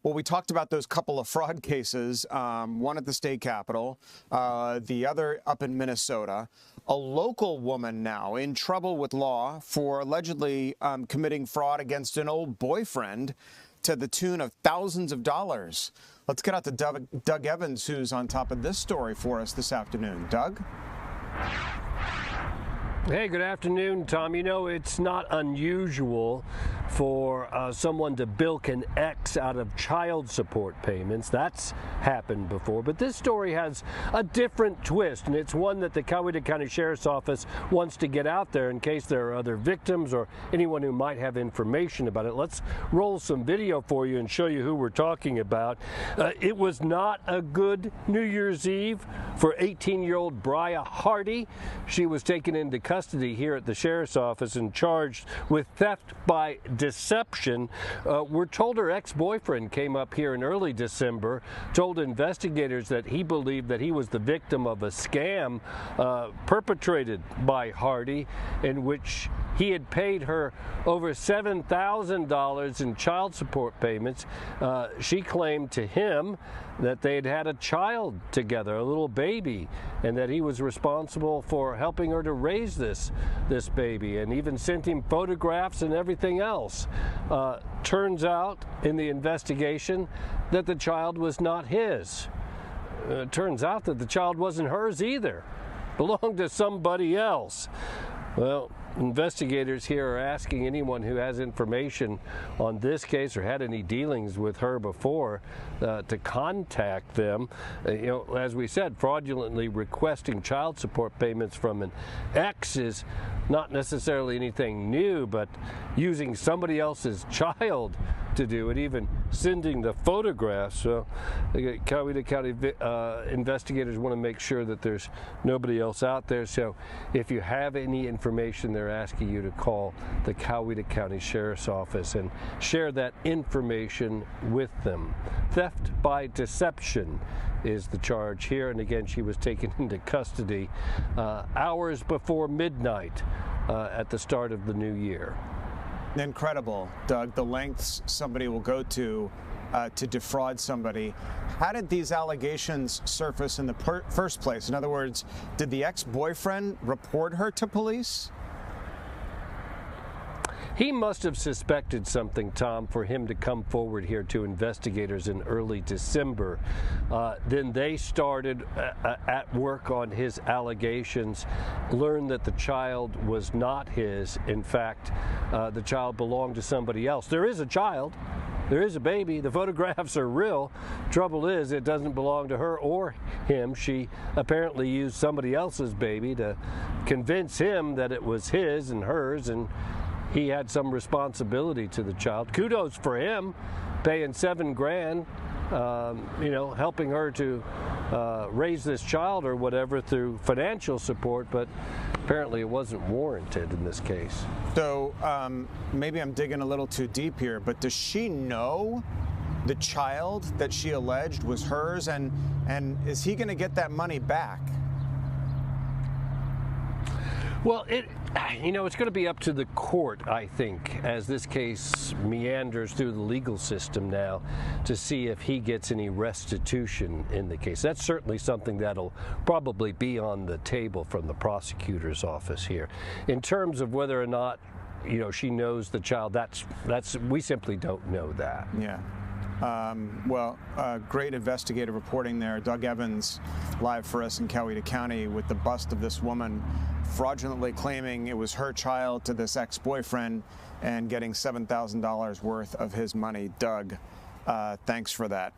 Well, we talked about those couple of fraud cases, one at the state capitol, the other up in Minnesota. A local woman now in trouble with law for allegedly committing fraud against an old boyfriend to the tune of thousands of dollars. Let's get out to Doug Evans, who's on top of this story for us this afternoon. Doug? Hey, good afternoon, Tom. You know, it's not unusual for someone to bilk an ex out of child support payments. That's happened before. But this story has a different twist, and it's one that the Coweta County Sheriff's Office wants to get out there in case there are other victims or anyone who might have information about it. Let's roll some video for you and show you who we're talking about. It was not a good New Year's Eve for 18-year-old Bria Hardy. She was taken into custody here at the Sheriff's Office and charged with theft by deception. We're told her ex-boyfriend came up here in early December, told investigators that he believed that he was the victim of a scam perpetrated by Hardy, in which he had paid her over $7,000 in child support payments. She claimed to him that they had had a child together, a little baby, and that he was responsible for helping her to raise this baby, and even sent him photographs and everything else. Turns out in the investigation that the child was not his. Turns out that the child wasn't hers either, belonged to somebody else. Well, investigators here are asking anyone who has information on this case or had any dealings with her before to contact them. You know, as we said, fraudulently requesting child support payments from an ex is not necessarily anything new, but using somebody else's child to do it, even sending the photographs. So the Coweta County investigators want to make sure that there's nobody else out there. So if you have any information, they're asking you to call the Coweta County Sheriff's Office and share that information with them. Theft by deception is the charge here, and again, she was taken into custody hours before midnight at the start of the new year. Incredible, Doug, the lengths somebody will go to defraud somebody. How did these allegations surface in the first place? In other words, did the ex-boyfriend report her to police? He must have suspected something, Tom, for him to come forward here to investigators in early December. Then they started at work on his allegations, learned that the child was not his. In fact, the child belonged to somebody else. There is a child. There is a baby. The photographs are real. Trouble is, it doesn't belong to her or him. She apparently used somebody else's baby to convince him that it was his and hers, and he had some responsibility to the child. Kudos for him, paying $7 grand, you know, helping her to raise this child or whatever through financial support, but apparently it wasn't warranted in this case. So maybe I'm digging a little too deep here, but does she know the child that she alleged was hers, and is he going to get that money back? Well, you know, it's going to be up to the court, I think, as this case meanders through the legal system now, to see if he gets any restitution in the case. That's certainly something that'll probably be on the table from the prosecutor's office here. In terms of whether or not, you know, she knows the child, that's we simply don't know that. Yeah. Great investigative reporting there. Doug Evans, live for us in Coweta County with the bust of this woman fraudulently claiming it was her child to this ex-boyfriend and getting $7,000 worth of his money. Doug, thanks for that.